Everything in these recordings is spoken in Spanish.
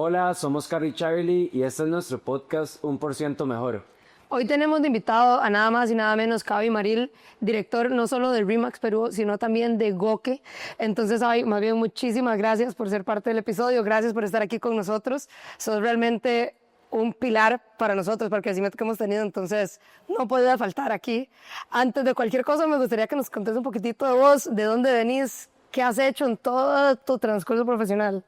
Hola, somos Carrie Charlie y este es nuestro podcast 1% Mejor. Hoy tenemos de invitado a nada más y nada menos que Avi Maril, director no solo de RE/MAX Perú, sino también de Goque. Entonces, Avi, más bien muchísimas gracias por ser parte del episodio, gracias por estar aquí con nosotros. Sos realmente un pilar para nosotros, para el crecimiento que hemos tenido, entonces no podía faltar aquí. Antes de cualquier cosa, me gustaría que nos contes un poquitito de vos, de dónde venís, qué has hecho en todo tu transcurso profesional.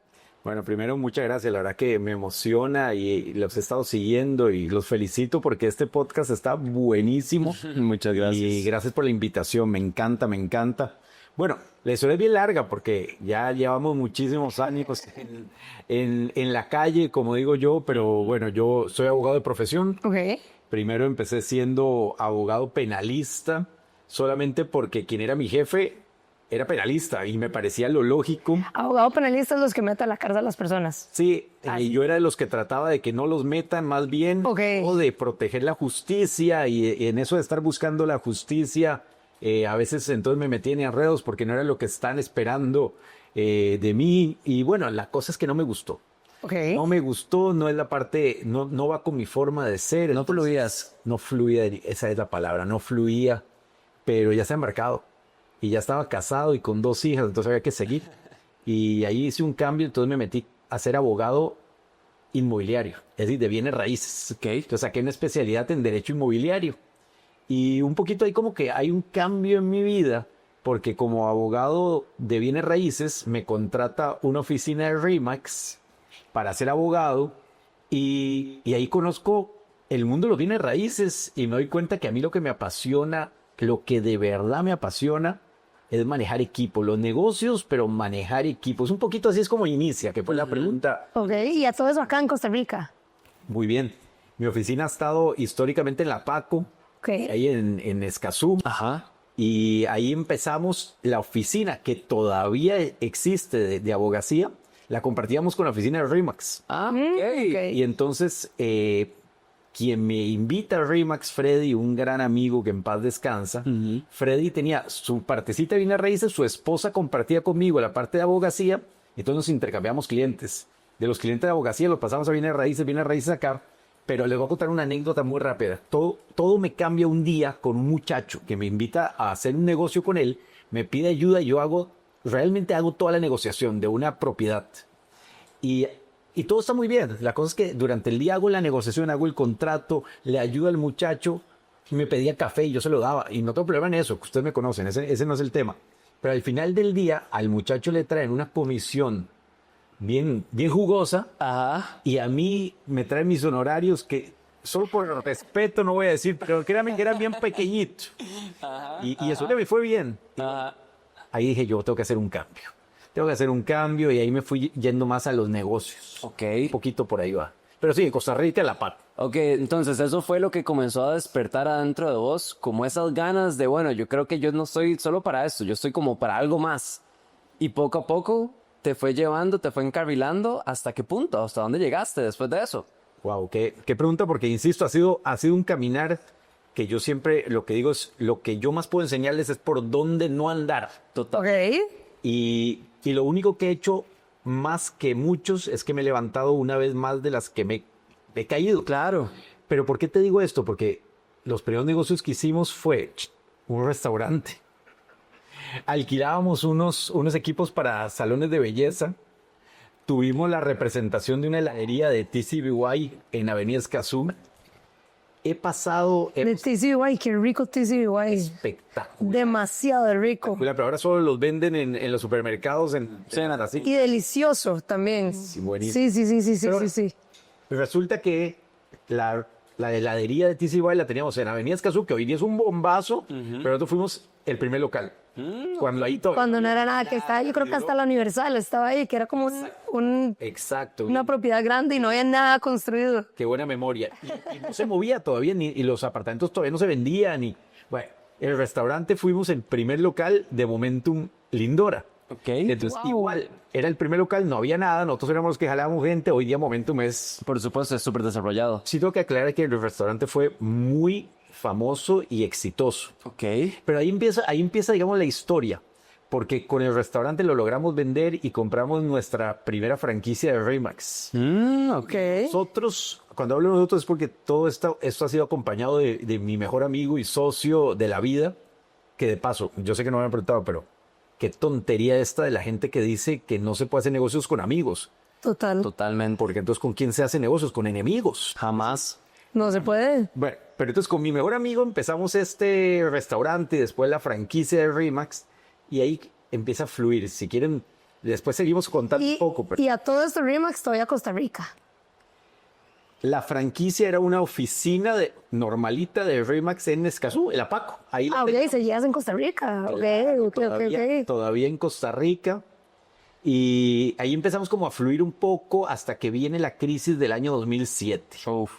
Bueno, primero muchas gracias, la verdad que me emociona y los he estado siguiendo y los felicito porque este podcast está buenísimo. Muchas gracias. Y gracias por la invitación, me encanta, me encanta. Bueno, la historia es bien larga porque ya llevamos muchísimos años en la calle, como digo yo, pero bueno, yo soy abogado de profesión. Ok. Primero empecé siendo abogado penalista, solamente porque quien era mi jefe era penalista y me parecía lo lógico. Abogado penalista es los que meten a la cárcel a las personas. Sí, y yo era de los que trataba de que no los metan más bien, Ok. o de proteger la justicia y en eso de estar buscando la justicia, a veces entonces me metí en enredos porque no era lo que están esperando de mí y bueno, la cosa es que no me gustó. Ok. No me gustó, no es la parte, no va con mi forma de ser. No Entonces, fluías. no fluía, esa es la palabra, no fluía, pero ya se ha embarcado. Y ya estaba casado y con 2 hijas, entonces había que seguir. Y ahí hice un cambio, entonces me metí a ser abogado inmobiliario, es decir, de bienes raíces. Ok. Entonces saqué una especialidad en derecho inmobiliario. Y un poquito ahí como que hay un cambio en mi vida, porque como abogado de bienes raíces me contrata una oficina de RE/MAX para ser abogado y ahí conozco el mundo de los bienes raíces y me doy cuenta que a mí lo que me apasiona, lo que de verdad me apasiona, es manejar equipo, los negocios, pero manejar equipos. Un poquito así es como inicia, que fue la pregunta. Ok, y a todo eso acá en Costa Rica. Muy bien. Mi oficina ha estado históricamente en La Paco, Ok. ahí en Escazú. Ajá. Y ahí empezamos la oficina que todavía existe de abogacía. La compartíamos con la oficina de RE/MAX. Ah, ok. Y entonces, quien me invita a RE/MAX, Freddy, un gran amigo que en paz descansa, Freddy tenía su partecita de bienes raíces, su esposa compartía conmigo la parte de abogacía, entonces nos intercambiamos clientes. De los clientes de abogacía los pasamos a bienes raíces acá, pero les voy a contar una anécdota muy rápida. Todo me cambia un día con un muchacho que me invita a hacer un negocio con él, me pide ayuda y yo realmente hago toda la negociación de una propiedad. Y todo está muy bien. La cosa es que durante el día hago la negociación, hago el contrato, le ayudo al muchacho, me pedía café y yo se lo daba. Y no tengo problema en eso, que ustedes me conocen, ese no es el tema. Pero al final del día, al muchacho le traen una comisión bien jugosa Ajá. y a mí me traen mis honorarios que, solo por respeto no voy a decir, pero créanme que eran bien pequeñitos. Y eso que me fue bien. Ajá. Ahí dije, yo tengo que hacer un cambio. Tengo que hacer un cambio y ahí me fui yendo más a los negocios. Ok. Un poquito por ahí va. Pero sí, en Costa Rica la pata. Ok, entonces eso fue lo que comenzó a despertar adentro de vos, como esas ganas de, bueno, yo creo que yo no estoy solo para esto, yo estoy como para algo más. Y poco a poco te fue llevando, te fue encarrilando, ¿hasta qué punto? ¿Hasta dónde llegaste después de eso? Wow, qué pregunta, porque insisto, ha sido un caminar que yo siempre, lo que digo es, lo que yo más puedo enseñarles es por dónde no andar. Total. Ok. Y lo único que he hecho más que muchos es que me he levantado una vez más de las que me he caído. Claro. Pero ¿por qué te digo esto? Porque los primeros negocios que hicimos fue un restaurante. Alquilábamos unos equipos para salones de belleza. Tuvimos la representación de una heladería de TCBY en Avenida Escazú. He pasado De TCBY, qué rico TCBY. espectacular. Demasiado rico. Pero ahora solo los venden en los supermercados, en cenas así. Y delicioso también. Sí, buenísimo. Sí. Pero- Sí. Resulta que la heladería de TCBY la teníamos en Avenida Escazú, que hoy día es un bombazo, pero nosotros fuimos el primer local. Cuando ahí todo. Cuando no era nada que estaba, yo creo que hasta la Universal estaba ahí, que era como Exacto. una propiedad grande y no había nada construido. Qué buena memoria. Y no se movía todavía, y los apartamentos todavía no se vendían. Bueno, el restaurante fuimos el primer local de Momentum Lindora. Ok. Entonces, Wow. igual, era el primer local, no había nada, nosotros éramos los que jalábamos gente. Hoy día Momentum es... Por supuesto, es súper desarrollado. Sí tengo que aclarar que el restaurante fue muy famoso y exitoso. Ok. Pero ahí empieza, digamos, la historia. porque con el restaurante lo logramos vender y compramos nuestra primera franquicia de Remax. Ok. Nosotros, cuando hablo de nosotros es porque todo esto ha sido acompañado de mi mejor amigo y socio de la vida, que de paso, yo sé que no me han preguntado, pero qué tontería esta de la gente que dice que no se puede hacer negocios con amigos. Total. Totalmente. Porque entonces, ¿con quién se hace negocios? Con enemigos. Jamás. No se puede. Bueno, pero entonces con mi mejor amigo empezamos este restaurante y después la franquicia de Remax y ahí empieza a fluir. Si quieren, después seguimos contando un poco. Pero Y a todo esto Remax todavía Costa Rica. la franquicia era una oficina normalita de Remax en Escazú, el Apaco. Ahí la Ah, ok, teníamos. seguías en Costa Rica. Ok. Todavía en Costa Rica. Y ahí empezamos como a fluir un poco hasta que viene la crisis del año 2007. Uf.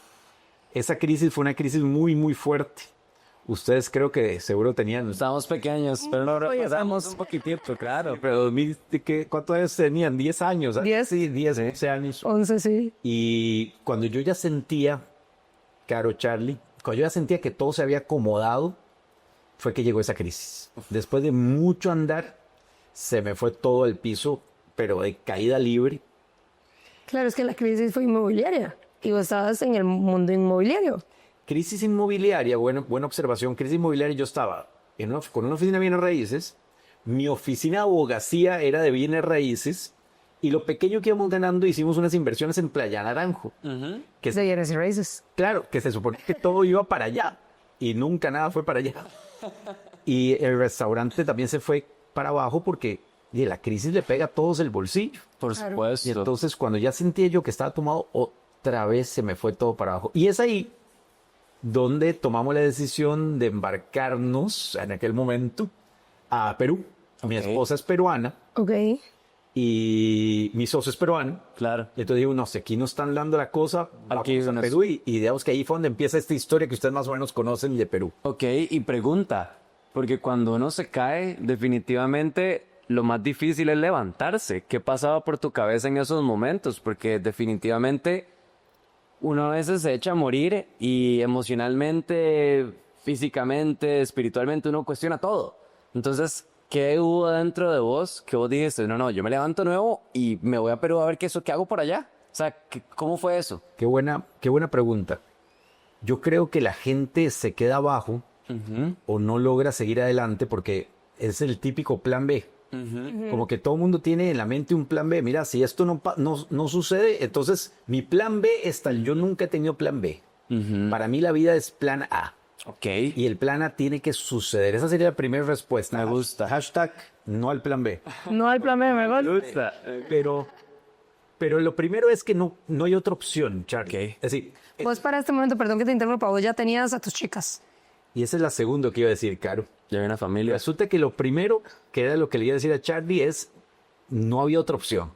Esa crisis fue una crisis muy, muy fuerte. Ustedes creo que seguro tenían... Estábamos pequeños, pero no Oye, repasamos un poquitito, claro. Pero 2000, ¿cuántos años tenían? 10 años. 10. Sí, 10, 11 años. 11, sí. Y cuando yo ya sentía, Caro, Charlie, cuando yo ya sentía que todo se había acomodado, fue que llegó esa crisis. Después de mucho andar, se me fue todo el piso, pero de caída libre. Claro, es que la crisis fue inmobiliaria. Y vos estabas en el mundo inmobiliario. Crisis inmobiliaria, buena observación. Crisis inmobiliaria, yo estaba con una oficina de bienes raíces. Mi oficina de abogacía era de bienes raíces. Y lo pequeño que íbamos ganando, hicimos unas inversiones en Playa Naranjo. Que De bienes y raíces. claro, que se suponía que todo iba para allá. Y nunca nada fue para allá. Y el restaurante también se fue para abajo porque la crisis le pega a todos el bolsillo. Por Claro. supuesto. Y entonces cuando ya sentía yo que estaba tomado, otra vez se me fue todo para abajo. Y es ahí donde tomamos la decisión de embarcarnos en aquel momento a Perú. Mi Ok. esposa es peruana Ok. y mi socio es peruano. Claro. Y entonces digo, no sé, aquí no están dando la cosa, Aquí vamos a no es- Perú. Y digamos que ahí fue donde empieza esta historia que ustedes más o menos conocen de Perú. Ok, y pregunta, porque cuando uno se cae, definitivamente lo más difícil es levantarse. ¿Qué pasaba por tu cabeza en esos momentos? Porque definitivamente uno a veces se echa a morir y emocionalmente, físicamente, espiritualmente uno cuestiona todo. Entonces, ¿qué hubo dentro de vos que vos dijiste, no, yo me levanto nuevo y me voy a Perú a ver qué hago por allá? O sea, ¿cómo fue eso? Qué buena pregunta. Yo creo que la gente se queda abajo o no logra seguir adelante porque es el típico plan B. Como que todo el mundo tiene en la mente un plan B. Mira, si esto no sucede, entonces mi plan B es tal. Yo nunca he tenido plan B. Para mí la vida es plan A. Ok. Y el plan A tiene que suceder. Esa sería la primera respuesta. Me gusta. Hashtag no al plan B. No hay plan B, me gusta. Pero lo primero es que no hay otra opción, Charlie. Ok. Es decir, Vos para este momento, perdón que te interrumpa, vos ya tenías a tus chicas. y esa es la segunda que iba a decir, Caro. Ya hay una familia. Resulta que lo primero, que era lo que le iba a decir a Charlie, es no había otra opción.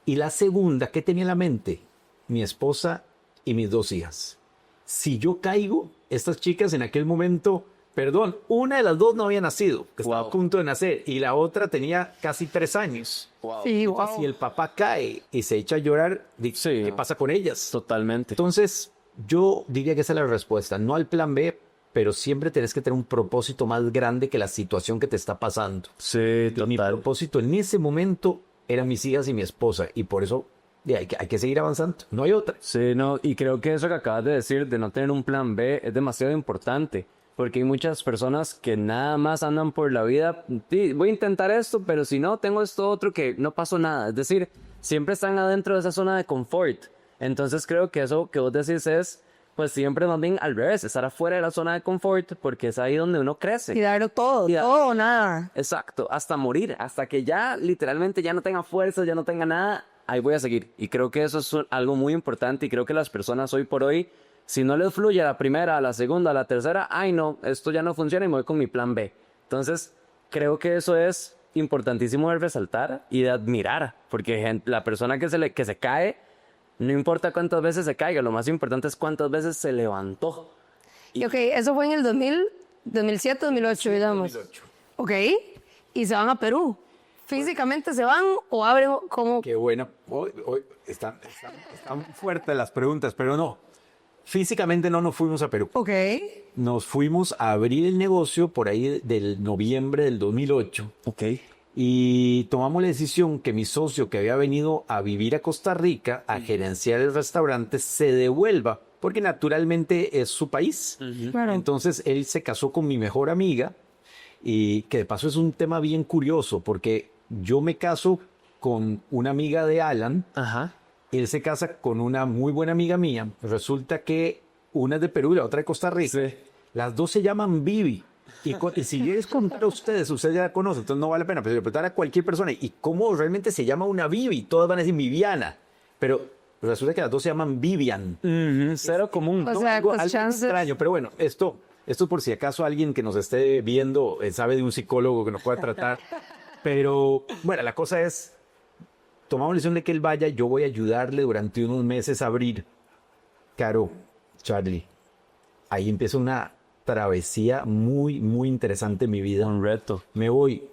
Y la segunda, ¿qué tenía en la mente? Mi esposa y mis 2 hijas. Si yo caigo, estas chicas en aquel momento, perdón, una de las 2 no había nacido, que estaba Wow. a punto de nacer, y la otra tenía casi 3 años. Sí, Si wow. el papá cae y se echa a llorar, Sí. ¿qué pasa con ellas? Totalmente. Entonces, yo diría que esa es la respuesta. No al plan B, pero siempre tenés que tener un propósito más grande que la situación que te está pasando. Sí, Y mi total. propósito en ese momento eran mis hijas y mi esposa. Y por eso hay que seguir avanzando. No hay otra. Sí, no, y creo que eso que acabas de decir, de no tener un plan B, es demasiado importante. Porque hay muchas personas que nada más andan por la vida, "Sí, voy a intentar esto, pero si no, tengo esto otro que no pasó nada". Es decir, siempre están adentro de esa zona de confort. Entonces creo que eso que vos decís es, pues siempre más bien al revés, estar afuera de la zona de confort, porque es ahí donde uno crece. Y darlo todo, Y da- todo o nada. Exacto, hasta morir, hasta que ya literalmente ya no tenga fuerzas, ya no tenga nada, ahí voy a seguir. Y creo que eso es algo muy importante y creo que las personas hoy por hoy, si no les fluye a la primera, a la segunda, a la tercera, ay no, esto ya no funciona y me voy con mi plan B. Entonces, creo que eso es importantísimo de resaltar y de admirar, porque la persona que se cae, no importa cuántas veces se caiga, lo más importante es cuántas veces se levantó. Y ok, eso fue en el 2007, 2008, digamos. 2008. Ok, y se van a Perú. ¿Físicamente se van o abren como... Qué buena. Están fuertes las preguntas, pero no. físicamente no nos fuimos a Perú. Ok. Nos fuimos a abrir el negocio por ahí del noviembre del 2008. Ok. Y tomamos la decisión que mi socio que había venido a vivir a Costa Rica a gerenciar el restaurante se devuelva, porque naturalmente es su país. Claro. Entonces él se casó con mi mejor amiga y que de paso es un tema bien curioso porque yo me caso con una amiga de Alan, Ajá. él se casa con una muy buena amiga mía. Resulta que una es de Perú y la otra de Costa Rica. Sí. Las dos se llaman Vivi. Y si yo les contar a ustedes ya la conocen, entonces no vale la pena, pero si le preguntar a cualquier persona, ¿y cómo realmente se llama una Vivi? Todas van a decir Viviana, pero resulta que las dos se llaman Vivian. Cero común. O sea, Algo pues chances. extraño, pero bueno, esto por si acaso alguien que nos esté viendo sabe de un psicólogo que nos pueda tratar. Pero bueno, la cosa es, tomamos la decisión de que él vaya, yo voy a ayudarle durante unos meses a abrir. Caro, Charlie, ahí empieza una travesía muy, muy interesante en mi vida. Un reto. Me voy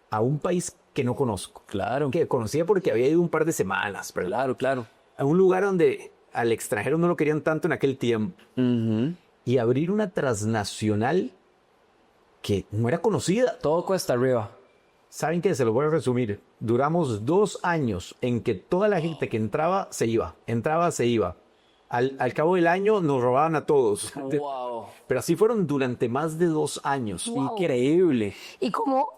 a un país que no conozco, Claro. que conocía porque había ido un par de semanas, pero Claro, claro. a un lugar donde al extranjero no lo querían tanto en aquel tiempo. Ujú. Y abrir una transnacional que no era conocida. Todo cuesta arriba. ¿Saben qué? Se lo voy a resumir. Duramos 2 años en que toda la gente que entraba se iba. Entraba, se iba. Al cabo del año nos robaban a todos. Wow. Pero así fueron durante más de 2 años. Increíble. ¿Y cómo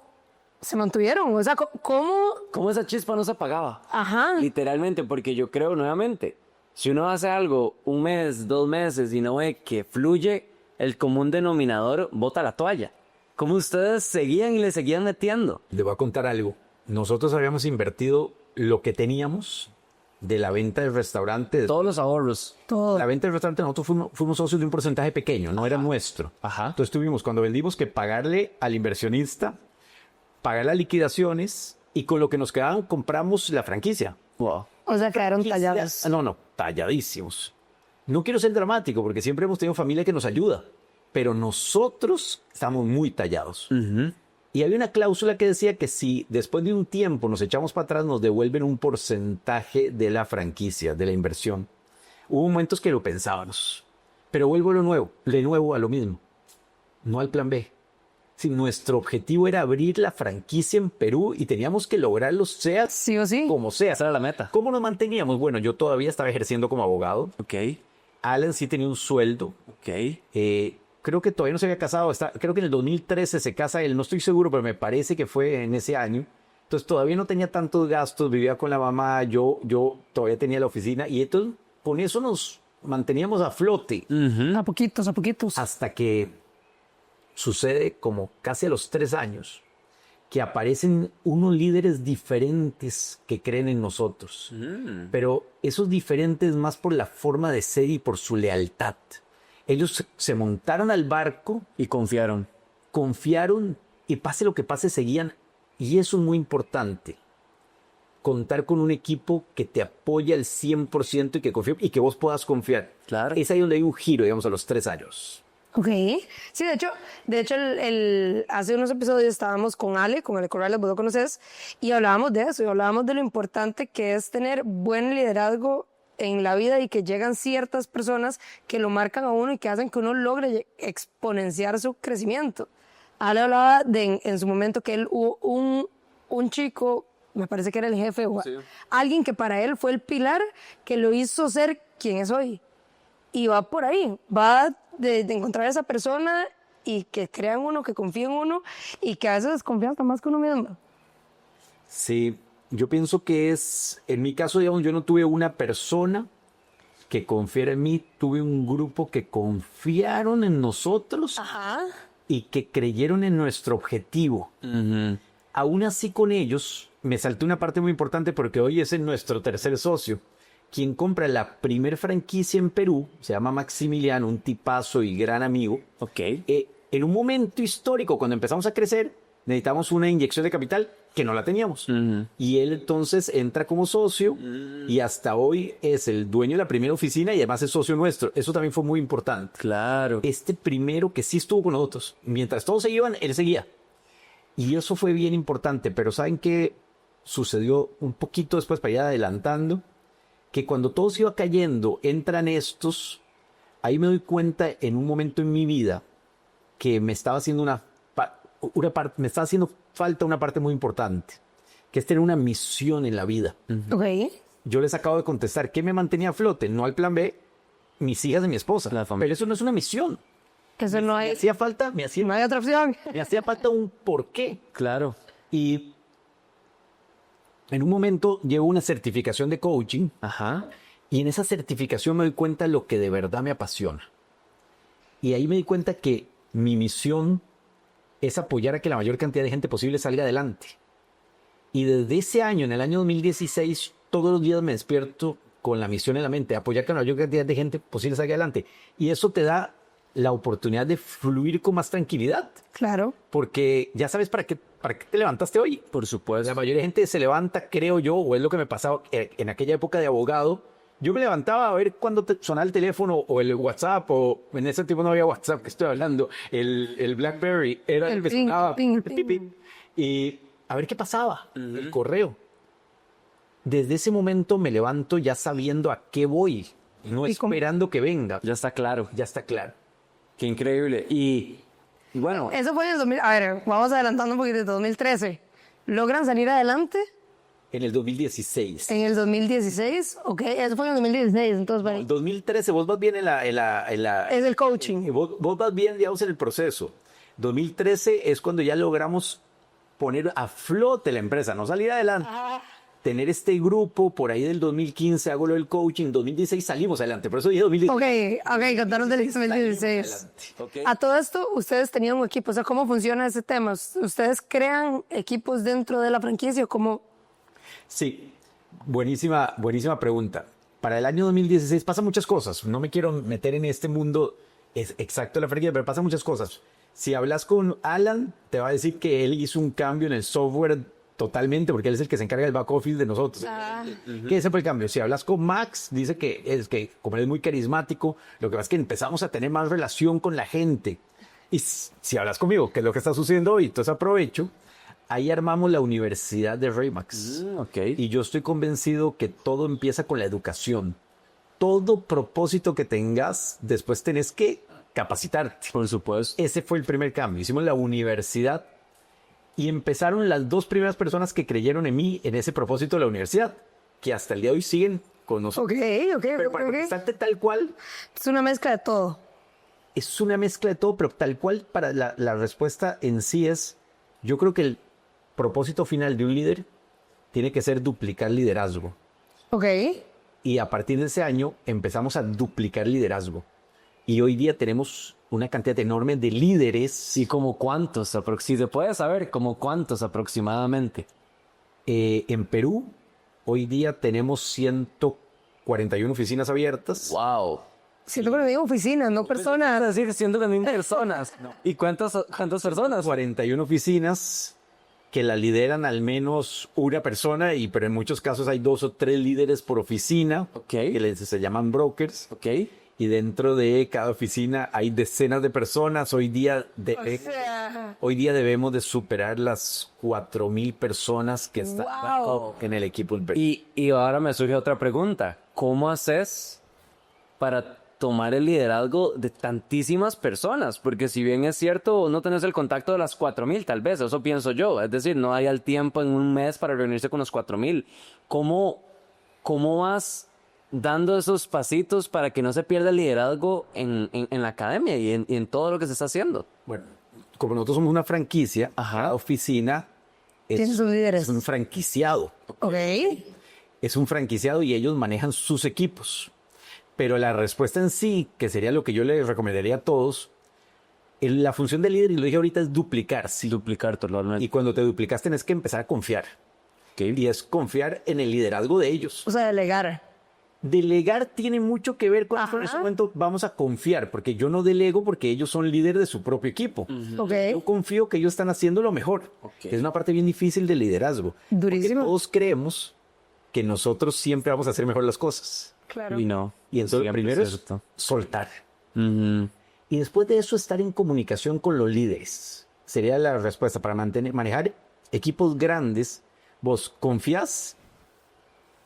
se mantuvieron? O sea, ¿cómo? ¿Cómo esa chispa no se apagaba? Ajá. Literalmente, porque yo creo nuevamente, si uno hace algo 1 mes, 2 meses y no ve que fluye, el común denominador bota la toalla. ¿Cómo ustedes seguían y le seguían metiendo? Le voy a contar algo. Nosotros habíamos invertido lo que teníamos de la venta del restaurante. Todos los ahorros. Todo. La venta del restaurante, nosotros fuimos socios de un porcentaje pequeño, no era nuestro. Ajá. Entonces tuvimos, cuando vendimos, que pagarle al inversionista, pagar las liquidaciones y con lo que nos quedaban compramos la franquicia. Wow. O sea, quedaron tallados. No, talladísimos. No quiero ser dramático porque siempre hemos tenido familia que nos ayuda, pero nosotros estamos muy tallados. Y había una cláusula que decía que si después de un tiempo nos echamos para atrás, nos devuelven un porcentaje de la franquicia, de la inversión. Hubo momentos que lo pensábamos, pero vuelvo a lo nuevo, de nuevo a lo mismo, no al plan B. Si nuestro objetivo era abrir la franquicia en Perú y teníamos que lograrlo, sea Sí o sí. como sea. Esa era la meta. ¿Cómo nos manteníamos? Bueno, yo todavía estaba ejerciendo como abogado. Ok. Alan sí tenía un sueldo. Ok. Creo que todavía no se había casado. Creo que en el 2013 se casa él. No estoy seguro, pero me parece que fue en ese año. Entonces todavía no tenía tantos gastos. Vivía con la mamá. Yo todavía tenía la oficina. Y entonces con eso nos manteníamos a flote. A poquitos, a poquitos. Hasta que sucede como casi a los 3 años que aparecen unos líderes diferentes que creen en nosotros. Pero esos diferentes más por la forma de ser y por su lealtad. Ellos se montaron al barco, Y confiaron. confiaron y pase lo que pase seguían. Y eso es muy importante. Contar con un equipo que te apoya al 100% y que confía y que vos puedas confiar. Claro. Es ahí donde hay un giro, digamos, a los 3 años. Ok. Sí, de hecho hace unos episodios estábamos con Ale Corrales, vos lo conoces, y hablábamos de eso, y hablábamos de lo importante que es tener buen liderazgo en la vida y que llegan ciertas personas que lo marcan a uno y que hacen que uno logre exponenciar su crecimiento. Ale hablaba en su momento que él hubo un chico, me parece que era el jefe, o alguien que para él fue el pilar que lo hizo ser quien es hoy. Y va por ahí, va de encontrar a esa persona y que crea en uno, que confíe en uno y que a veces desconfía hasta más que uno mismo. Sí, yo pienso que en mi caso, digamos, yo no tuve una persona que confiara en mí, tuve un grupo que confiaron en nosotros Ajá. y que creyeron en nuestro objetivo. Aún así con ellos, me salté una parte muy importante porque hoy es nuestro tercer socio. Quien compra la primer franquicia en Perú, se llama Maximiliano, un tipazo y gran amigo. Ok. En un momento histórico, cuando empezamos a crecer, necesitamos una inyección de capital que no la teníamos. Y él entonces entra como socio y hasta hoy es el dueño de la primera oficina y además es socio nuestro. Eso también fue muy importante. Claro. Este primero que sí estuvo con nosotros, mientras todos se iban, él seguía. Y eso fue bien importante, pero ¿saben qué sucedió un poquito después para ir adelantando? Que cuando todo se iba cayendo, entran estos ahí me doy cuenta en un momento en mi vida que me estaba haciendo me estaba haciendo falta una parte muy importante, que es tener una misión en la vida. Ok. Yo les acabo de contestar, ¿qué me mantenía a flote? No al plan B, mis hijas y mi esposa. La familia. Pero eso no es una misión. Eso no Me hay, hacía falta, no hay otra opción. me hacía falta un porqué. Claro. Y en un momento llevo una certificación de coaching Ajá. y en esa certificación me doy cuenta de lo que de verdad me apasiona. Y ahí me di cuenta que mi misión es apoyar a que la mayor cantidad de gente posible salga adelante. Y desde ese año, en el año 2016, todos los días me despierto con la misión en la mente, apoyar a que la mayor cantidad de gente posible salga adelante. Y eso te da la oportunidad de fluir con más tranquilidad. Claro. Porque ya sabes para qué te levantaste hoy. Por supuesto. La mayoría de gente se levanta, creo yo, o es lo que me pasaba en aquella época de abogado. Yo me levantaba a ver cuándo sonaba el teléfono o el WhatsApp, o en ese tiempo no había WhatsApp, que estoy hablando, el BlackBerry, era el que ping, sonaba. ping, Pip, ping. pip. Y a ver qué pasaba, el correo. Desde ese momento me levanto ya sabiendo a qué voy, no ¿Y cómo? esperando que venga. Ya está claro. Ya está claro. Qué increíble. Y bueno, Eso fue en el 2000. A ver, vamos adelantando un poquito. 2013. ¿Logran salir adelante En el 2016. en el 2016? Ok, eso fue en el 2016. Entonces, En el 2013, vos vas bien es el coaching. Vos vas bien, digamos, en el proceso. 2013 es cuando ya logramos poner a flote la empresa, no salir adelante. Tener este grupo, por ahí del 2015 hago lo del coaching, 2016 salimos adelante, por eso dije 2016. Ok, contanos del 2016. ok. A todo esto, ustedes tenían un equipo. O sea, ¿cómo funciona ese tema? ¿Ustedes crean equipos dentro de la franquicia o cómo? Sí, buenísima pregunta. Para el año 2016 pasan muchas cosas, no me quiero meter en este mundo exacto de la franquicia, pero pasan muchas cosas. Si hablas con Alan, te va a decir que él hizo un cambio en el software totalmente, porque él es el que se encarga del back office de nosotros. Que ese fue el cambio. Si hablas con Max, dice que como él es muy carismático, lo que pasa es que empezamos a tener más relación con la gente. Y si hablas conmigo, que es lo que está sucediendo hoy, entonces aprovecho, ahí armamos la Universidad de Remax. Ok. Y yo estoy convencido que todo empieza con la educación. Todo propósito que tengas, después tenés que capacitarte. Por supuesto. Ese fue el primer cambio. Hicimos la universidad y empezaron las dos primeras personas que creyeron en mí en ese propósito de la universidad, que hasta el día de hoy siguen con nosotros. Pero para contestarte tal cual, Es una mezcla de todo. es una mezcla de todo, pero tal cual para la respuesta en sí es, yo creo que el propósito final de un líder tiene que ser duplicar liderazgo. Ok. Y a partir de ese año empezamos a duplicar liderazgo. Y hoy día tenemos una cantidad enorme de líderes. ¿Y como cuántos? Si se puede saber, como cuántos aproximadamente. En Perú, hoy día tenemos 141 oficinas abiertas. Wow. Siento que me digo oficinas, no personas. Es decir, 100 personas. ¿Y cuántas personas? 41 oficinas que la lideran al menos una persona, pero en muchos casos hay 2 o 3 líderes por oficina, Ok. que se llaman brokers. Ok. Y dentro de cada oficina hay decenas de personas. Hoy día debemos de superar las 4,000 personas que están Wow. en el equipo. Y ahora me surge otra pregunta. ¿Cómo haces para tomar el liderazgo de tantísimas personas? Porque si bien es cierto, no tenés el contacto de las 4,000, tal vez, eso pienso yo. Es decir, no hay el tiempo en un mes para reunirse con los 4,000. ¿Cómo vas dando esos pasitos para que no se pierda el liderazgo en la academia y en todo lo que se está haciendo? Bueno, como nosotros somos una franquicia, Ajá. cada oficina Tiene sus líderes. es un franquiciado. Ok. Es un franquiciado y ellos manejan sus equipos. Pero la respuesta en sí, que sería lo que yo les recomendaría a todos, la función del líder, y lo dije ahorita, es duplicar. Sí. Duplicar totalmente. Y cuando te duplicas, tenés que empezar a confiar. Y es confiar en el liderazgo de ellos. O sea, delegar. Delegar tiene mucho que ver con Ajá. en ese momento vamos a confiar, porque yo no delego porque ellos son líderes de su propio equipo. Ok. Yo confío que ellos están haciendo lo mejor. Es una parte bien difícil del liderazgo. Durísimo. Porque todos creemos que nosotros siempre vamos a hacer mejor las cosas. Claro. Y no. Y entonces Siempre primero es cierto. soltar. Ujú. Y después de eso estar en comunicación con los líderes. Sería la respuesta para manejar equipos grandes. Vos confías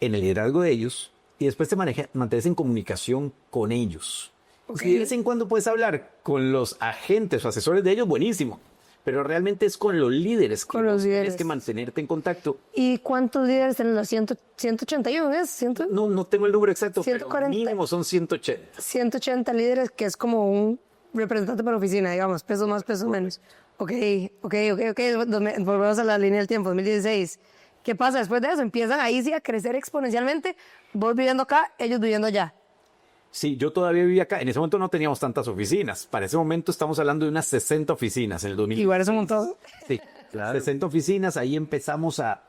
en el liderazgo de ellos y después te mantienes en comunicación con ellos. Si de vez en cuando puedes hablar con los agentes o asesores de ellos, buenísimo. Pero realmente es con los líderes que Con los líderes. tienes que mantenerte en contacto. ¿Y cuántos líderes tienen los 181? ¿Es? 100? No tengo el número exacto, 140. pero mínimo son 180. 180 líderes, que es como un representante para la oficina, digamos, pesos más, pesos menos. Ok. Volvemos a la línea del tiempo, 2016. ¿Qué pasa después de eso? Empiezan ahí sí a crecer exponencialmente. Vos viviendo acá, ellos viviendo allá. Sí, yo todavía vivía acá. En ese momento no teníamos tantas oficinas. Para ese momento estamos hablando de unas 60 oficinas en el 2000. Igual es un montón. Sí, 60 oficinas. Ahí empezamos a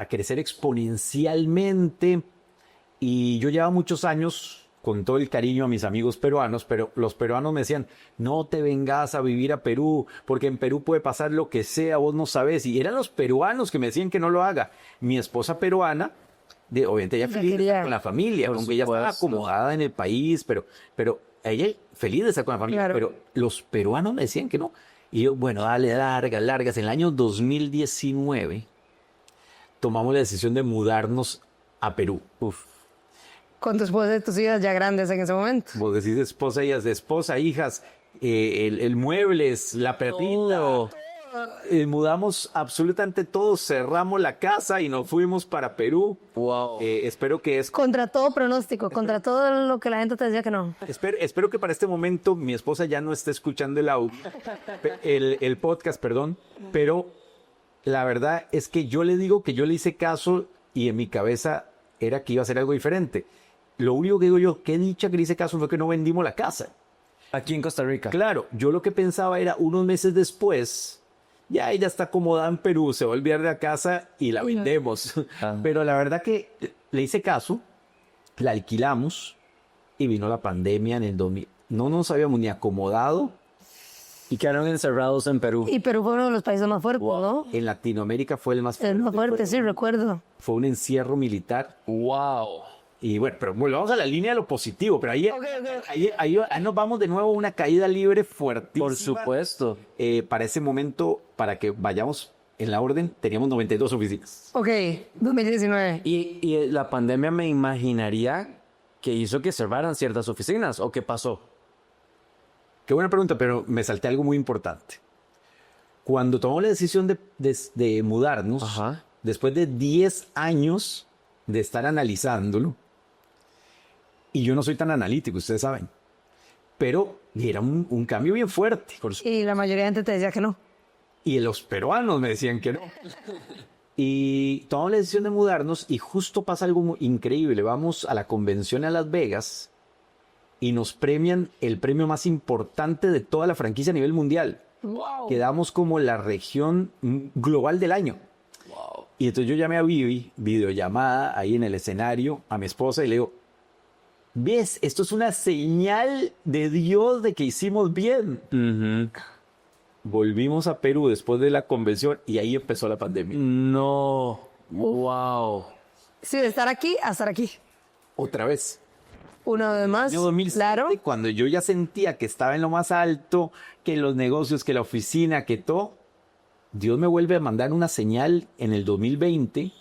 crecer exponencialmente. Y yo llevaba muchos años con todo el cariño a mis amigos peruanos, pero los peruanos me decían, no te vengas a vivir a Perú, porque en Perú puede pasar lo que sea, vos no sabes. Y eran los peruanos que me decían que no lo haga. Mi esposa peruana, obviamente ella feliz de estar con la familia, aunque ella estaba acomodada en el país, pero ella feliz de estar con la familia, Claro. pero los peruanos me decían que no. Y yo, bueno, dale, largas. En el año 2019 tomamos la decisión de mudarnos a Perú. Con tu esposa y tus hijas ya grandes en ese momento. Vos decís esposa, hijas, el muebles, la perrita. Mudamos absolutamente todo, cerramos la casa y nos fuimos para Perú. Wow. Espero que Contra todo pronóstico, contra todo lo que la gente te decía que no. espero que para este momento mi esposa ya no esté escuchando el podcast, perdón, pero la verdad es que yo le digo que yo le hice caso y en mi cabeza era que iba a ser algo diferente. Lo único que digo yo, qué dicha que le hice caso fue que no vendimos la casa. Aquí en Costa Rica. Claro, yo lo que pensaba era unos meses después, ya ella está acomodada en Perú, se va a olvidar de la casa y la vendemos. Pero la verdad que le hice caso, la alquilamos y vino la pandemia en el 2000. No nos habíamos ni acomodado. Y quedaron encerrados en Perú. Y Perú fue uno de los países más fuertes, ¿no? En Latinoamérica fue el más El más fuerte, sí, recuerdo. Fue un encierro militar. Wow. Y bueno, pero volvamos a la línea de lo positivo. Pero ahí nos vamos de nuevo a una caída libre fuertísima. Por supuesto. Para ese momento, para que vayamos en la orden, teníamos 92 oficinas. Ok, 2019. Y la pandemia me imaginaría que hizo que cerraran ciertas oficinas. ¿O qué pasó? Qué buena pregunta, pero me salté algo muy importante. Cuando tomamos la decisión de mudarnos, Ajá. después de 10 años de estar analizándolo, y yo no soy tan analítico, ustedes saben, pero era un cambio bien fuerte. Y la mayoría de gente te decía que no. Y los peruanos me decían que no. Y tomamos la decisión de mudarnos y justo pasa algo muy increíble. Vamos a la convención a Las Vegas y nos premian el premio más importante de toda la franquicia a nivel mundial. Wow. Quedamos como la región global del año. Y entonces yo llamé a Vivi, videollamada ahí en el escenario, a mi esposa y le digo, ¿ves? Esto es una señal de Dios de que hicimos bien. Volvimos a Perú después de la convención y ahí empezó la pandemia. No. Wow. Sí, de estar aquí a estar aquí. Otra vez. Una vez más. Año 2007, Claro. cuando yo ya sentía que estaba en lo más alto, que los negocios, que la oficina, que todo, Dios me vuelve a mandar una señal en el 2020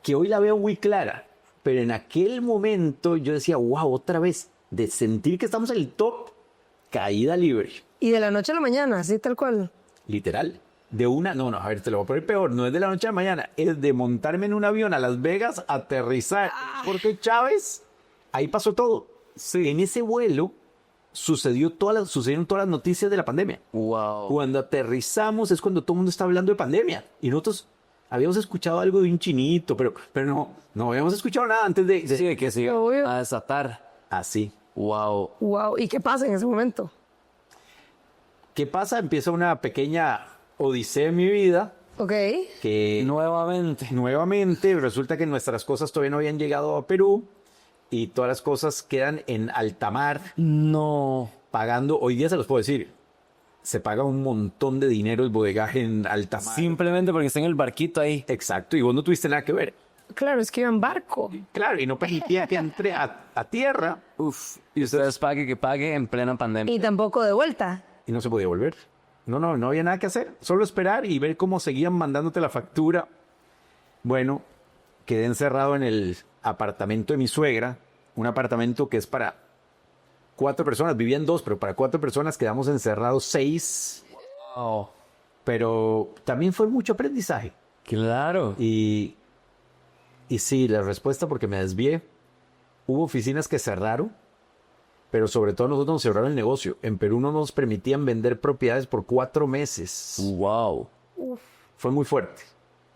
que hoy la veo muy clara. Pero en aquel momento yo decía, wow, otra vez, de sentir que estamos en el top, caída libre. Y de la noche a la mañana, así tal cual. Literal. A ver, te lo voy a poner peor. No es de la noche a la mañana, es de montarme en un avión a Las Vegas, aterrizar. Porque Chávez, ahí pasó todo. Sí. En ese vuelo sucedieron todas las noticias de la pandemia. Wow. Cuando aterrizamos es cuando todo el mundo está hablando de pandemia. Y nosotros habíamos escuchado algo de un chinito, pero no habíamos escuchado nada antes de... Sí, de que se iba Obvio. a desatar. Así. Wow. Wow. ¿Y qué pasa en ese momento? ¿Qué pasa? Empieza una pequeña odisea en mi vida. Ok. Que nuevamente resulta que nuestras cosas todavía no habían llegado a Perú y todas las cosas quedan en alta mar No. pagando, hoy día se los puedo decir, se paga un montón de dinero el bodegaje en alta mar. Simplemente porque está en el barquito ahí. Exacto, y vos no tuviste nada que ver. Claro, es que iba en barco. Claro, y no permitía que entre a tierra. Uf. Y ustedes que pague en plena pandemia. Y tampoco de vuelta. Y no se podía volver. No había nada que hacer. Solo esperar y ver cómo seguían mandándote la factura. Bueno, quedé encerrado en el apartamento de mi suegra. Un apartamento que es para 4 personas, vivían 2, pero para 4 personas quedamos encerrados 6. Oh, Pero también fue mucho aprendizaje. claro. Y sí, la respuesta, porque me desvié, hubo oficinas que cerraron, pero sobre todo nosotros nos cerraron el negocio. En Perú no nos permitían vender propiedades por 4 meses. Wow. Fue muy fuerte.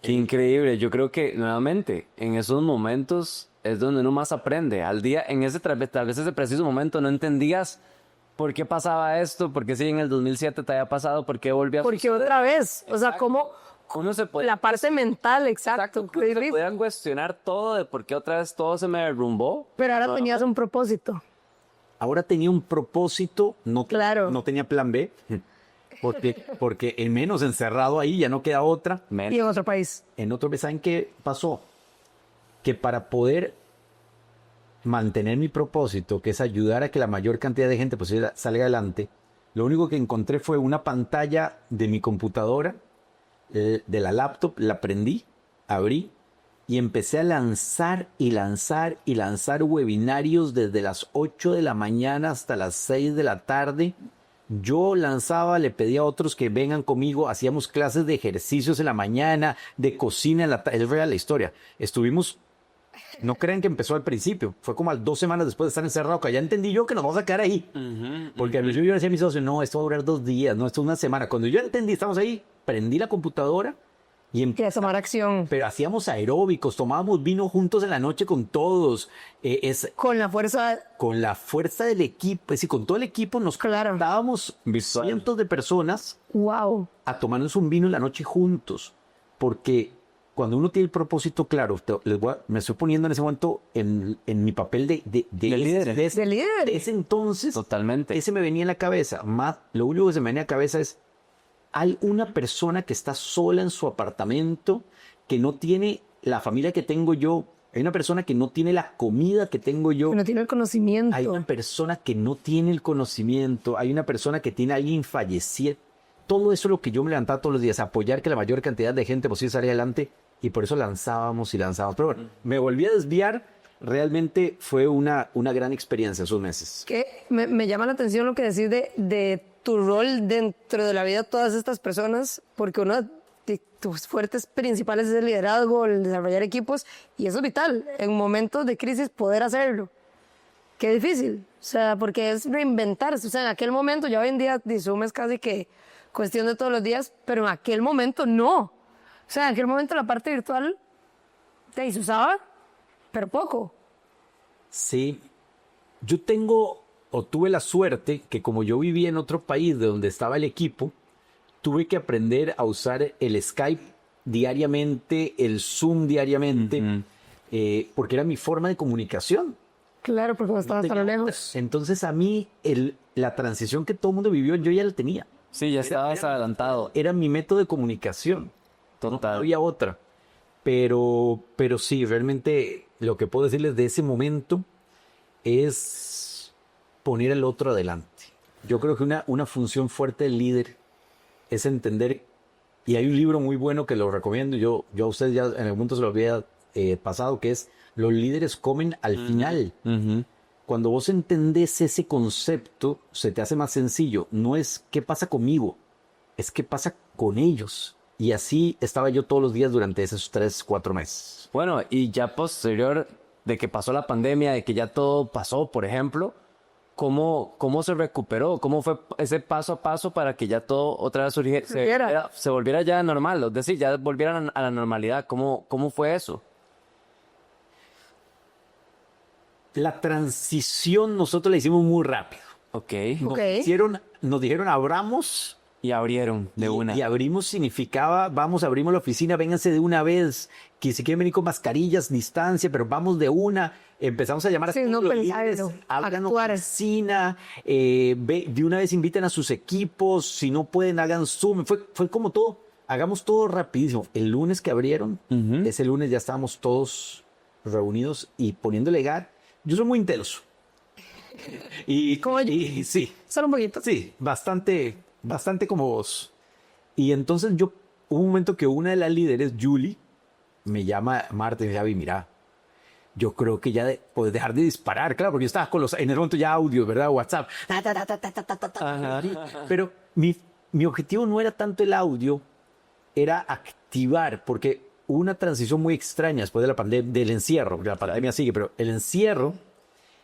Qué increíble. Yo creo que nuevamente en esos momentos es donde uno más aprende. Al día, en ese tal vez ese preciso momento no entendías por qué pasaba esto, por qué si en el 2007 te había pasado, por qué volvía a Porque otra vez, o sea, como Uno se puede, la parte mental, exacto. uno se podían cuestionar todo de por qué otra vez todo se me derrumbó. Pero ahora tenías un propósito. Ahora tenía un propósito, no, Claro. no tenía plan B, porque en menos encerrado ahí ya no queda otra. Y en otro país. En otro mes, ¿saben qué pasó? Que para poder mantener mi propósito, que es ayudar a que la mayor cantidad de gente pues salga adelante, lo único que encontré fue una pantalla de mi computadora, de la laptop, la prendí, abrí y empecé a lanzar y lanzar y lanzar webinarios desde las 8 de la mañana hasta las 6 de la tarde. Yo lanzaba, le pedía a otros que vengan conmigo, hacíamos clases de ejercicios en la mañana, de cocina en la tarde. Es real la historia. Estuvimos, no crean que empezó al principio, fue como a 2 semanas después de estar encerrado, que ya entendí yo que nos vamos a quedar ahí. Porque al principio yo le decía a mis socios, no, esto va a durar 2 días, no, esto es una semana. Cuando yo entendí, estamos ahí, prendí la computadora y Que tomar acción. pero hacíamos aeróbicos, tomábamos vino juntos en la noche con todos. Con la fuerza. Con la fuerza del equipo, es decir, con todo el equipo nos Claro. dábamos Visual. cientos de personas Wow. a tomarnos un vino en la noche juntos. Porque cuando uno tiene el propósito claro, me estoy poniendo en ese momento en mi papel de líder. De líder. de ese entonces. Totalmente. Ese me venía en la cabeza. Más, lo único que se me venía a la cabeza es, hay una persona que está sola en su apartamento, que no tiene la familia que tengo yo. Hay una persona que no tiene la comida que tengo yo. Que no tiene el conocimiento. Hay una persona que no tiene el conocimiento. Hay una persona que tiene a alguien fallecido. Todo eso es lo que yo me levantaba todos los días, apoyar que la mayor cantidad de gente posible saliera adelante. Y por eso lanzábamos y lanzábamos. Pero bueno, me volví a desviar. Realmente fue una gran experiencia esos meses. Que me llama la atención lo que decís de tu rol dentro de la vida de todas estas personas, porque uno de tus fuertes principales es el liderazgo, el desarrollar equipos, y eso es vital, en momentos de crisis poder hacerlo. Qué difícil, o sea, porque es reinventarse, o sea, en aquel momento, ya hoy en día Zoom es casi que cuestión de todos los días, pero en aquel momento no. O sea, en aquel momento la parte virtual se usaba, pero poco. Sí, yo tuve la suerte que como yo vivía en otro país de donde estaba el equipo, tuve que aprender a usar el Skype diariamente, el Zoom diariamente, porque era mi forma de comunicación. Claro, porque no estabas tan lejos. Entonces a mí la transición que todo el mundo vivió, yo ya la tenía. Sí, ya estabas adelantado. Era mi método de comunicación. No Total. había otra. Pero sí, realmente lo que puedo decirles de ese momento es poner al otro adelante. Yo creo que una función fuerte del líder es entender, y hay un libro muy bueno que lo recomiendo, yo a ustedes ya en algún momento se lo había pasado, que es Los líderes comen al final. Cuando vos entendés ese concepto, se te hace más sencillo. No es qué pasa conmigo, es qué pasa con ellos. Y así estaba yo todos los días durante esos 3-4 meses. Bueno, y ya posterior de que pasó la pandemia, de que ya todo pasó, por ejemplo, ¿cómo se recuperó? ¿Cómo fue ese paso a paso para que ya todo otra vez se volviera ya normal? Es decir, ya volvieran a la normalidad. ¿Cómo fue eso? La transición nosotros la hicimos muy rápido. Ok. Ok. Nos dijeron abramos. Y abrieron de una. Y abrimos significaba, vamos, abrimos la oficina, vénganse de una vez, que si quieren venir con mascarillas, distancia, pero vamos de una. Empezamos a llamar a todos no los pensarlo, líderes, abran actuar. oficina, de una vez inviten a sus equipos, si no pueden hagan Zoom. Fue como todo, hagamos todo rapidísimo. El lunes que abrieron, ese lunes ya estábamos todos reunidos y poniéndole gas. Yo soy muy intenso. Como yo. Y sí. Solo un poquito. Sí, bastante como vos. Y entonces hubo un momento que una de las líderes, Julie, me llama Marta y me dice, Javi, mira, yo creo que ya puedes dejar de disparar, claro, porque yo estaba con en el momento ya audios, ¿verdad? WhatsApp. Ajá. Pero mi objetivo no era tanto el audio, era activar, porque hubo una transición muy extraña después de la pandemia, del encierro, porque la pandemia sigue, pero el encierro,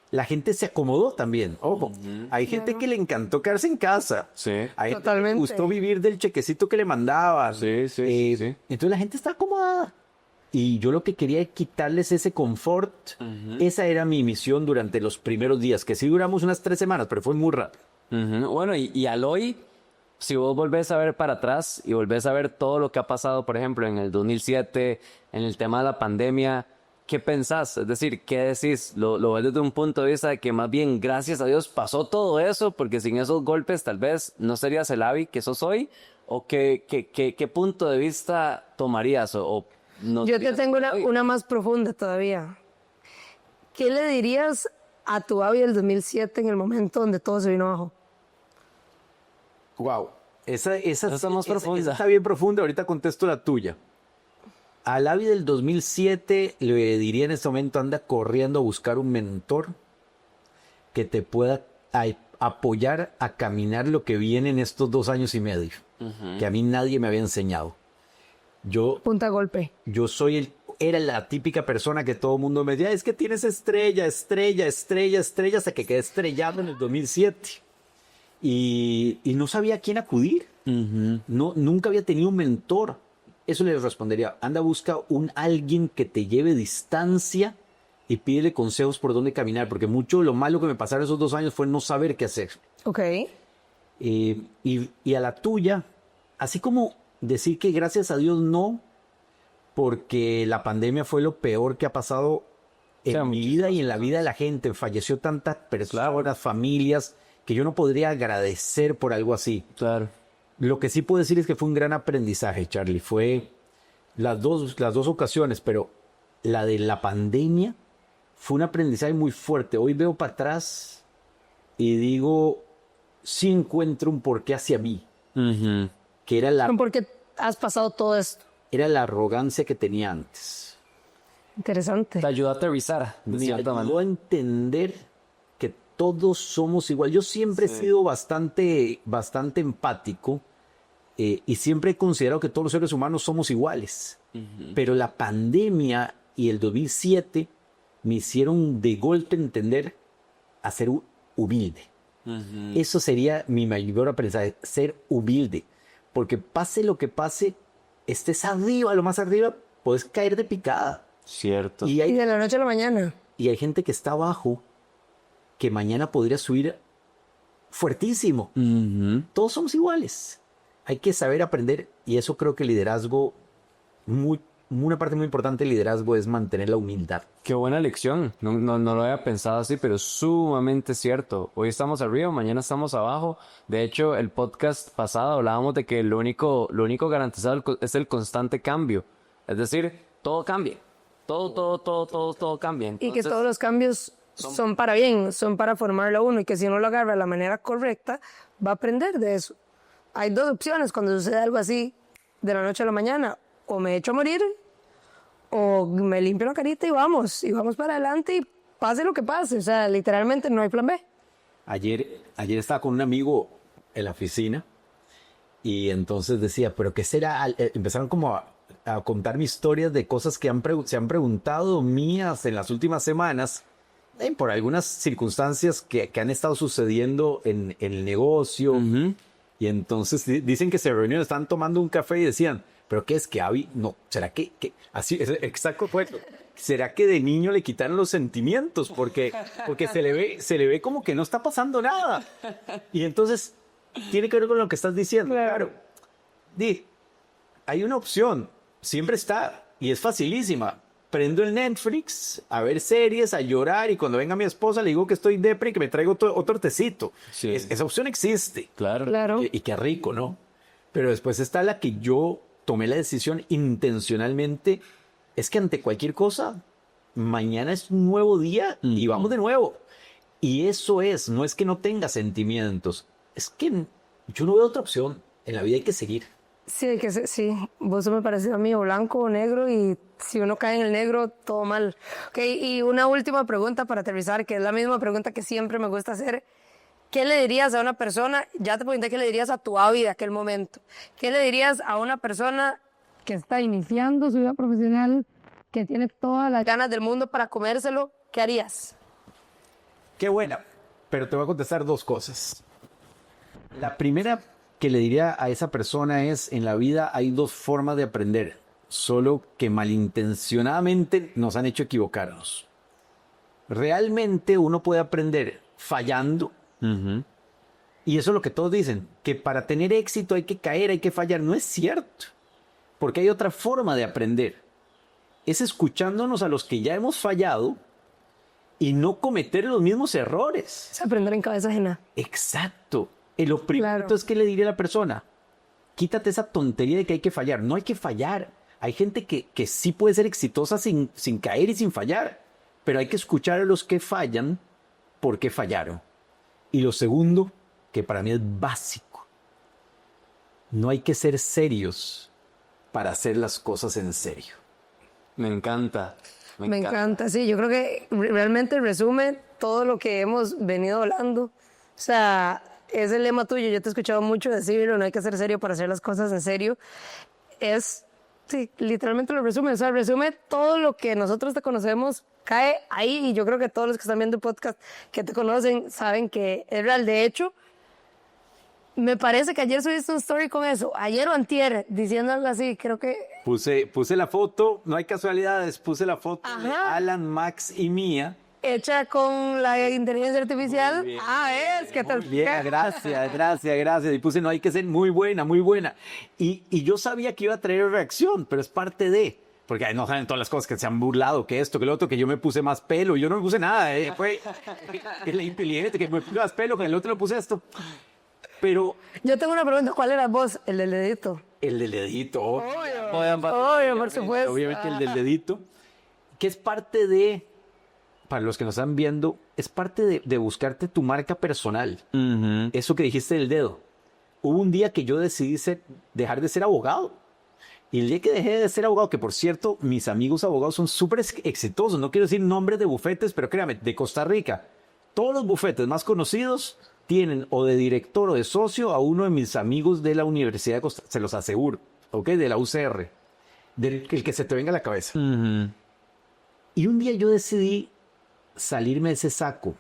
la gente se acomodó también. Ojo, hay gente que le encantó quedarse en casa. Sí. Hay gente que Totalmente. le gustó vivir del chequecito que le mandaban. Sí. Entonces la gente está acomodada. Y yo lo que quería es quitarles ese confort. Esa era mi misión durante los primeros días, que sí duramos unas 3 semanas, pero fue muy rápido. Bueno, y al hoy, si vos volvés a ver para atrás y volvés a ver todo lo que ha pasado, por ejemplo, en el 2007, en el tema de la pandemia, ¿qué pensás? Es decir, ¿qué decís? ¿Lo ves desde un punto de vista de que más bien, gracias a Dios, pasó todo eso? Porque sin esos golpes tal vez no serías el Avi que sos hoy. ¿O qué punto de vista tomarías? O no Yo te dirías, tengo "Oye". una más profunda todavía. ¿Qué le dirías a tu Abby del 2007 en el momento donde todo se vino abajo? Wow. Esa está más profunda. esa está bien profunda. Ahorita contesto la tuya. Al Avi del 2007 le diría en este momento, anda corriendo a buscar un mentor que te pueda apoyar a caminar lo que viene en estos 2 años y medio, que a mí nadie me había enseñado. Punta golpe. Yo era la típica persona que todo el mundo me decía, es que tienes estrella, hasta que quedé estrellado en el 2007. Y no sabía a quién acudir. Nunca había tenido un mentor. Eso les respondería, anda, busca alguien que te lleve distancia y pídele consejos por dónde caminar, porque mucho lo malo que me pasaron esos 2 años fue no saber qué hacer. Ok. Y a la tuya, así como decir que gracias a Dios no, porque la pandemia fue lo peor que ha pasado en mi vida y en la vida de la gente. Falleció tantas personas, familias, que yo no podría agradecer por algo así. Claro. Lo que sí puedo decir es que fue un gran aprendizaje, Charlie. Fue las dos ocasiones, pero la de la pandemia fue un aprendizaje muy fuerte. Hoy veo para atrás y digo, sí encuentro un porqué hacia mí, que era ¿Por qué has pasado todo esto? era la arrogancia que tenía antes. Interesante. Te ayudó a aterrizar, de Me cierta ayudó manera. a entender que todos somos igual. Yo siempre he sido bastante empático y siempre he considerado que todos los seres humanos somos iguales. Pero la pandemia y el 2007 me hicieron de golpe entender a ser humilde. Eso sería mi mayor aprendizaje, ser humilde. Porque pase lo que pase, estés arriba, lo más arriba, puedes caer de picada. Cierto. Y Y hay de la noche a la mañana. gente que está abajo, que mañana podría subir fuertísimo. Todos somos iguales. Hay que saber aprender y eso creo que el liderazgo, una parte muy importante del liderazgo es mantener la humildad. Qué buena lección. No lo había pensado así, pero sumamente cierto. Hoy estamos arriba, mañana estamos abajo. De hecho, el podcast pasado hablábamos de que lo único garantizado es el constante cambio. Es decir, todo cambia. Todo cambia. Y que Entonces, todos los cambios son para bien, son para formarlo a uno. Y que si uno lo agarra de la manera correcta, va a aprender de eso. Hay 2 opciones cuando sucede algo así de la noche a la mañana. O me echo a morir, o me limpio la carita y vamos para adelante y pase lo que pase. O sea, literalmente no hay plan B. Ayer estaba con un amigo en la oficina y entonces decía, ¿pero qué será? Empezaron como a contarme historias de cosas que se han preguntado mías en las últimas semanas por algunas circunstancias que han estado sucediendo en el negocio. Y entonces dicen que se reunieron, estaban tomando un café y decían, ¿pero qué es que Abby? No, ¿será que así es exacto fue? ¿Será que de niño le quitaron los sentimientos? Porque se le ve como que no está pasando nada. Y entonces tiene que ver con lo que estás diciendo. Claro. Hay una opción, siempre está, y es facilísima. Prendo el Netflix a ver series, a llorar, y cuando venga mi esposa le digo que estoy depre y que me traigo otro tecito. Sí. Esa opción existe. Claro. Y qué rico, ¿no? Pero después está la que yo tomé la decisión intencionalmente. Es que ante cualquier cosa, mañana es un nuevo día y vamos de nuevo. Y eso no es que no tenga sentimientos. Es que yo no veo otra opción. En la vida hay que seguir. Sí, sí, vos me pareció a mí o blanco o negro y si uno cae en el negro, todo mal. Ok, y una última pregunta para aterrizar, que es la misma pregunta que siempre me gusta hacer. ¿Qué le dirías a una persona? Ya te pregunté qué le dirías a tu Abby de aquel momento. ¿Qué le dirías a una persona que está iniciando su vida profesional, que tiene todas las ganas del mundo para comérselo? ¿Qué harías? Qué buena. Pero te voy a contestar dos cosas. La primera que le diría a esa persona es, en la vida hay dos formas de aprender, solo que malintencionadamente nos han hecho equivocarnos. Realmente uno puede aprender fallando. Y eso es lo que todos dicen, que para tener éxito hay que caer, hay que fallar. No es cierto, porque hay otra forma de aprender. Es escuchándonos a los que ya hemos fallado y no cometer los mismos errores. Es aprender en cabeza ajena. Exacto. Y lo primero Claro. es que le diría a la persona, quítate esa tontería de que hay que fallar. No hay que fallar. Hay gente que sí puede ser exitosa sin caer y sin fallar, pero hay que escuchar a los que fallan por qué fallaron. Y lo segundo, que para mí es básico, no hay que ser serios para hacer las cosas en serio. Me encanta. Me encanta, sí, yo creo que realmente resume todo lo que hemos venido hablando. O sea, es el lema tuyo, yo te he escuchado mucho decirlo, no hay que ser serio para hacer las cosas en serio. Es, sí, literalmente lo resume, o sea, resume todo lo que nosotros te conocemos, cae ahí y yo creo que todos los que están viendo el podcast que te conocen saben que es real. De hecho, me parece que ayer subiste un story con eso, ayer o antier, diciendo algo así, creo que... Puse la foto, no hay casualidades, puse la foto de Ajá. Alan, Max y mía. Hecha con la inteligencia artificial. Bien, Es que te... Bien, gracias. Y puse, no hay que ser muy buena. Y yo sabía que iba a traer reacción, pero es parte de... Porque ahí no saben todas las cosas que se han burlado, que esto, que lo otro, que yo me puse más pelo. Yo no me puse nada, fue el inteligente que me puse más pelo, que el otro le puse esto. Pero Yo tengo una pregunta, ¿cuál eras vos? El del dedito. el del dedito, Obvio, por supuesto. obviamente el del dedito, que es parte de, para los que nos están viendo, es parte de buscarte tu marca personal. Eso que dijiste del dedo. Hubo un día que yo decidí dejar de ser abogado. Y el día que dejé de ser abogado, que por cierto, mis amigos abogados son súper exitosos, no quiero decir nombres de bufetes, pero créame, de Costa Rica, todos los bufetes más conocidos tienen o de director o de socio a uno de mis amigos de la Universidad de Costa Rica, se los aseguro, ¿ok? De la UCR, el que se te venga a la cabeza. Y un día yo decidí salirme de ese saco.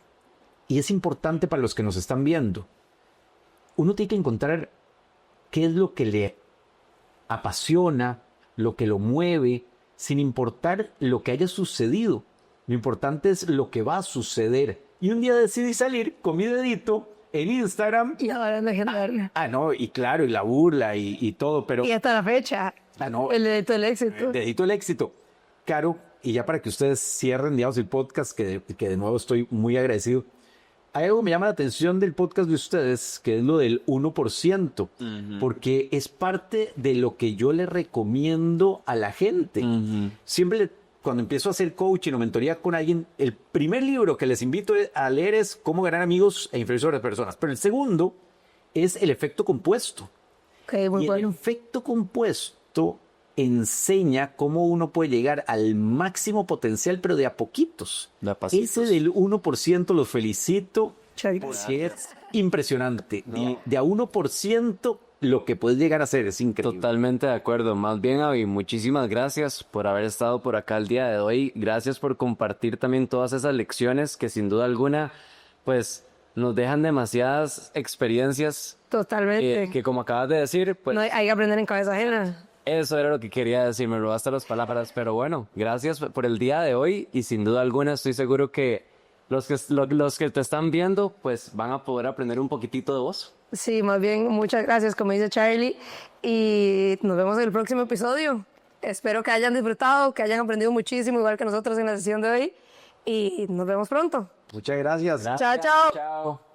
Y es importante para los que nos están viendo. Uno tiene que encontrar qué es lo que le apasiona, lo que lo mueve, sin importar lo que haya sucedido. Lo importante es lo que va a suceder. Y un día decidí salir con mi dedito en Instagram. Y ahora es legendaria. No, y claro, y la burla y todo, pero... Y hasta la fecha. no, El dedito del éxito. dedito el éxito. Caro, y ya para que ustedes cierren, digamos, el podcast, que de nuevo estoy muy agradecido. Hay algo que me llama la atención del podcast de ustedes, que es lo del 1%, porque es parte de lo que yo le recomiendo a la gente. Siempre cuando empiezo a hacer coaching o mentoría con alguien, el primer libro que les invito a leer es Cómo ganar amigos e influir sobre las personas. Pero el segundo es El efecto compuesto. Ok, muy Y el bueno. efecto compuesto enseña cómo uno puede llegar al máximo potencial, pero de a poquitos. De a pasitos. Ese del 1% los felicito. Muchas Porque es impresionante. De a 1% lo que puedes llegar a hacer es increíble. Totalmente de acuerdo. Más bien, Abby, muchísimas gracias por haber estado por acá el día de hoy. Gracias por compartir también todas esas lecciones que sin duda alguna, pues, nos dejan demasiadas experiencias Totalmente. que como acabas de decir, pues, No, hay que aprender en cabeza ajena. eso era lo que quería decir. Me robaste las palabras, pero bueno, gracias por el día de hoy y sin duda alguna estoy seguro que los que te están viendo, pues, van a poder aprender un poquitito de vos. Sí, más bien, muchas gracias, como dice Charlie. Y nos vemos en el próximo episodio. Espero que hayan disfrutado, que hayan aprendido muchísimo, igual que nosotros en la sesión de hoy. Y nos vemos pronto. Muchas gracias. Chao, chao. Chao.